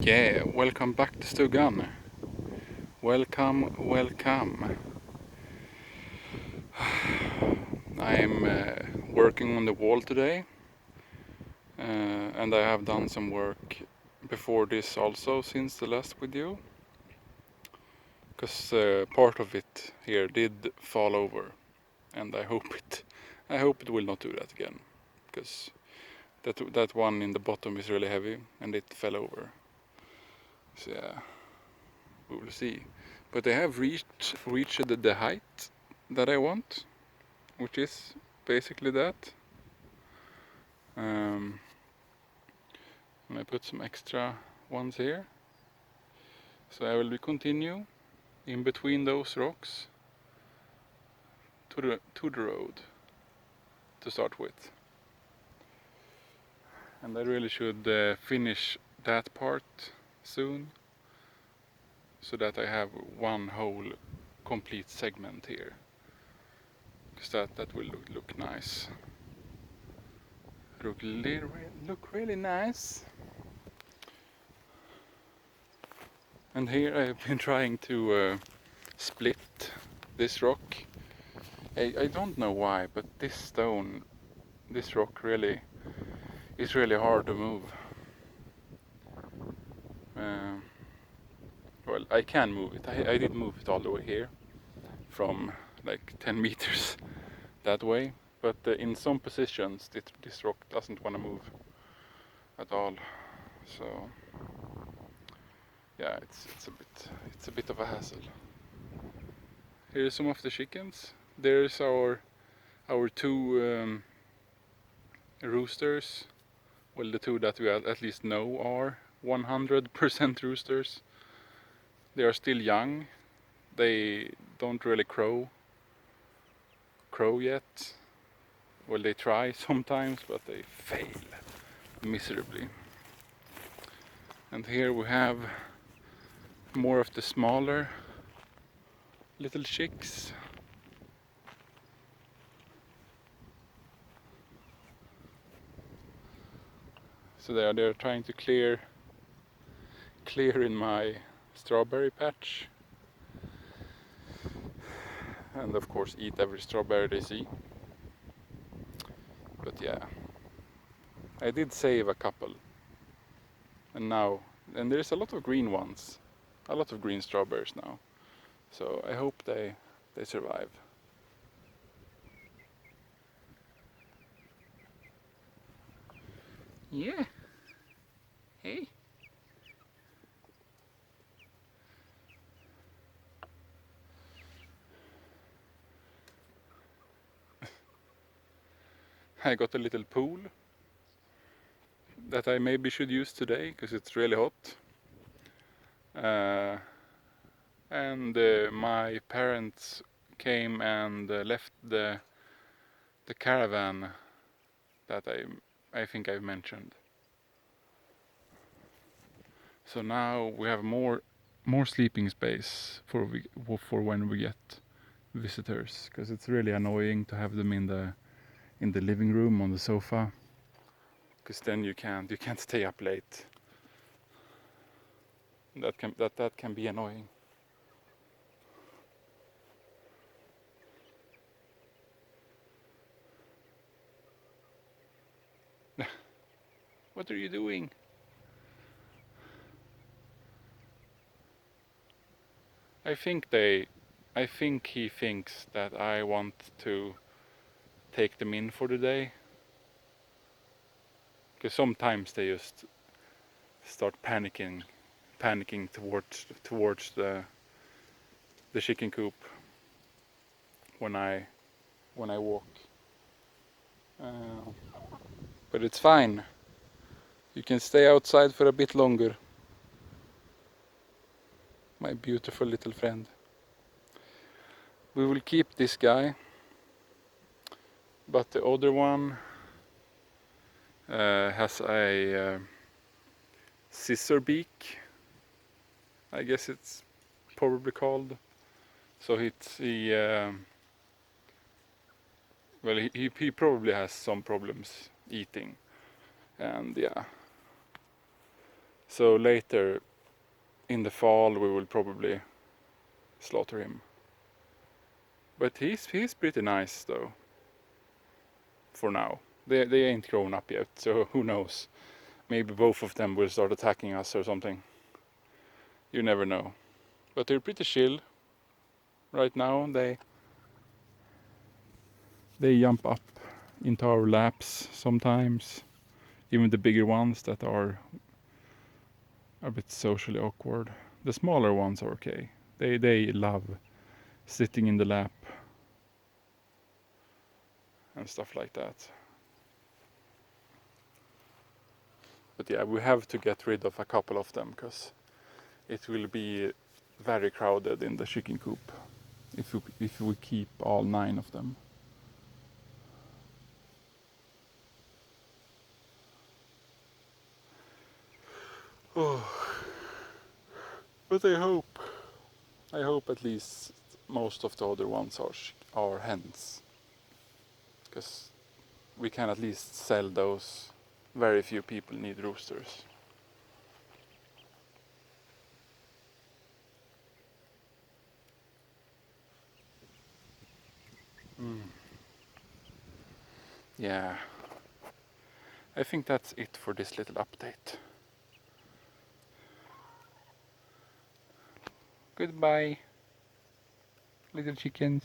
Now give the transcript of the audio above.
Yeah, welcome back to Stugan. Welcome. I'm working on the wall today, and I have done some work before this also since the last video, because part of it here did fall over, and I hope it will not do that again, because that one in the bottom is really heavy and it fell over. So yeah, we will see. But I have reached the height that I want, which is basically that. And I put some extra ones here. So I will continue in between those rocks to the road to start with. And I really should finish that part soon, so that I have one whole complete segment here. Because that will look nice. Look really nice. And here I've been trying to split this rock. I don't know why, but this rock really is really hard to move. Uh, well, I can move it. I did move it all the way here from like 10 meters that way, but in some positions this rock doesn't want to move at all. So yeah, it's a bit of a hassle. Here's some of the chickens. There's our two roosters. Well, the two that we at least know are 100% roosters. They are still young. They don't really crow yet. Well, they try sometimes, but they fail miserably. And here we have more of the smaller little chicks. So they're trying to clear in my strawberry patch, and of course eat every strawberry they see. But yeah, I did save a couple, and there's a lot of green ones, a lot of green strawberries now. So I hope they survive. Yeah. Hey. I got a little pool that I maybe should use today because it's really hot. And my parents came and left the caravan that I think I've mentioned. So now we have more sleeping space for when we get visitors, because it's really annoying to have them in the living room on the sofa, because then you can't stay up late. That can be annoying. What are you doing? I think he thinks that I want to take them in for the day, because sometimes they just start panicking towards the chicken coop when I walk. Uh, but it's fine. You can stay outside for a bit longer, my beautiful little friend. We will keep this guy, but the other one has a scissor beak, I guess it's probably called. So he probably has some problems eating, and yeah, So later in the fall we will probably slaughter him. But he's pretty nice though. For now. They ain't grown up yet, so who knows? Maybe both of them will start attacking us or something. You never know. But they're pretty chill right now. They jump up into our laps sometimes. Even the bigger ones that are a bit socially awkward. The smaller ones are okay. They love sitting in the lap and stuff like that. But yeah, we have to get rid of a couple of them because it will be very crowded in the chicken coop if we keep all 9 of them. Oh, but I hope at least most of the other ones are hens, because we can at least sell those. Very few people need roosters. Yeah, I think that's it for this little update. Goodbye, little chickens.